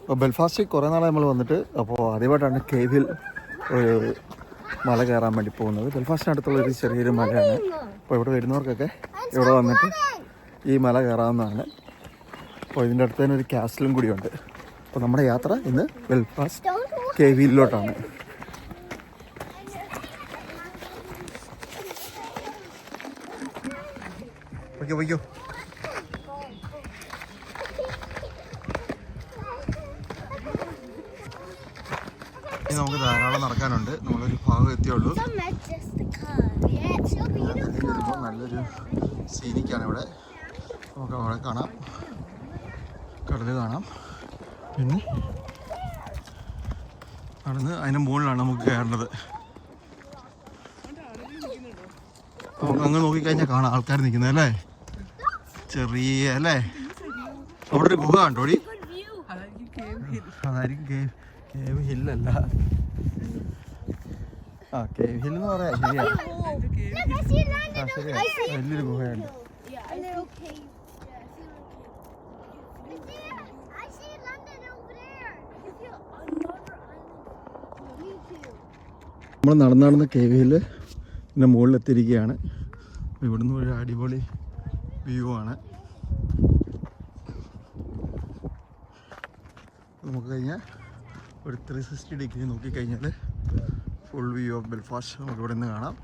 അപ്പോൾ ബെൽഫാസ്റ്റിൽ കുറേ നാളെ നമ്മൾ വന്നിട്ട് അപ്പോൾ ആദ്യമായിട്ടാണ് കേവിൽ ഒരു മല കയറാൻ വേണ്ടി പോകുന്നത്. ബെൽഫാസ്റ്റിനടുത്തുള്ളൊരു ചെറിയൊരു മലയാണ്. അപ്പോൾ ഇവിടെ വരുന്നവർക്കൊക്കെ ഇവിടെ വന്നിട്ട് ഈ മല കയറാവുന്നതാണ്. അപ്പോൾ ഇതിൻ്റെ അടുത്ത് തന്നെ ഒരു കാസ്റ്റിലും കൂടിയുണ്ട്. അപ്പോൾ നമ്മുടെ യാത്ര ഇന്ന് ബെൽഫാസ്റ്റ് കേവിലോട്ടാണ്. വയ്ക്കോ ഇനി നമുക്ക് ധാരാളം നടക്കാനുണ്ട്. നമ്മളൊരു ഭാഗം എത്തിയുള്ളൂ. വരുമ്പോൾ നല്ലൊരു സീനിക്കാണ് ഇവിടെ. നമുക്ക് അവിടെ കാണാം, കടൽ കാണാം. പിന്നെ നടന്ന് അതിൻ്റെ മുകളിലാണ് നമുക്ക് കയറേണ്ടത്. നമുക്ക് അങ്ങ് നോക്കിക്കഴിഞ്ഞാൽ കാണാം ആൾക്കാർ നിൽക്കുന്നത് അല്ലേ, ചെറിയ അല്ലേ. അവിടെ ഒരു ഗുഹ കണ്ടോടി, അതായിരിക്കും കേവ് ഹില്ലല്ല. ആ കേവ് ഹിൽ എന്ന് പറയാം. ശരിയാ, ശരിയാ, വലിയൊരു ഗുഹയുണ്ട്. നമ്മൾ നടന്ന് കേവ് ഹില്ല് പിന്നെ മുകളിലെത്തിയിരിക്കുകയാണ്. ഇവിടുന്ന് ഒരു അടിപൊളി വ്യൂ ആണ്. നമുക്ക് കഴിഞ്ഞാൽ ഒരു 360 ഡിഗ്രി നോക്കിക്കഴിഞ്ഞാൽ ഫുൾ വ്യൂ ഓഫ് ബെൽഫാസ്റ്റ് നമുക്ക് ഇവിടെ നിന്ന് കാണാം.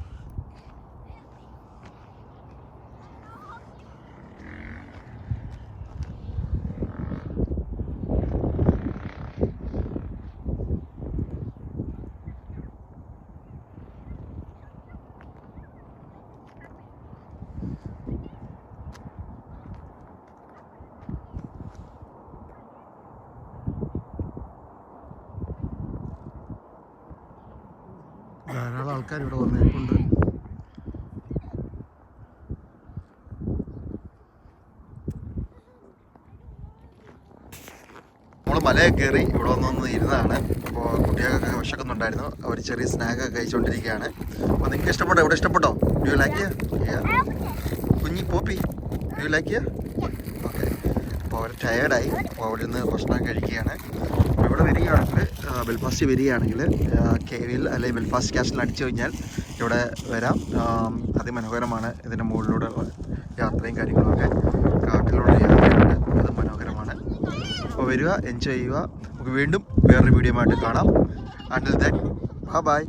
ധാരാളം ആൾക്കാർ ഇവിടെ വന്നിട്ടുണ്ട്. നമ്മൾ മലയൊക്കെ കയറി ഇവിടെ വന്നൊന്ന് ഇരുന്നതാണ്. അപ്പോൾ കുട്ടികൾക്കൊക്കെ വിശക്കുന്നുണ്ടായിരുന്നു. അവർ ചെറിയ സ്നാക്കൊക്കെ കഴിച്ചുകൊണ്ടിരിക്കുകയാണ്. അപ്പോൾ നിങ്ങൾക്ക് ഇഷ്ടപ്പെട്ടോ? ഇവിടെ ഇഷ്ടപ്പെട്ടോ? Do you like? കുഞ്ഞി Poppy, do you like? Okay. അപ്പോൾ അവർ ടയേർഡായി. അപ്പോൾ അവിടെ നിന്ന് ഭക്ഷണം കഴിക്കുകയാണ്. ഇവിടെ വരികയാണെങ്കിൽ ബെൽഫാസ്റ്റ് വരികയാണെങ്കിൽ കേവിൽ അല്ലെങ്കിൽ ബെൽഫാസ്റ്റ് കാസ്റ്റിൽ അടിച്ചു കഴിഞ്ഞാൽ ഇവിടെ വരാം. അതിമനോഹരമാണ്. ഇതിൻ്റെ മുകളിലൂടെ യാത്രയും കാര്യങ്ങളുമൊക്കെ, കാട്ടിലൂടെ യാത്രയുണ്ട്. അത് മനോഹരമാണ്. അപ്പോൾ വരിക, എൻജോയ് ചെയ്യുക. നമുക്ക് വീണ്ടും വേറൊരു വീഡിയോ ആയിട്ട് കാണാം. Until then bye.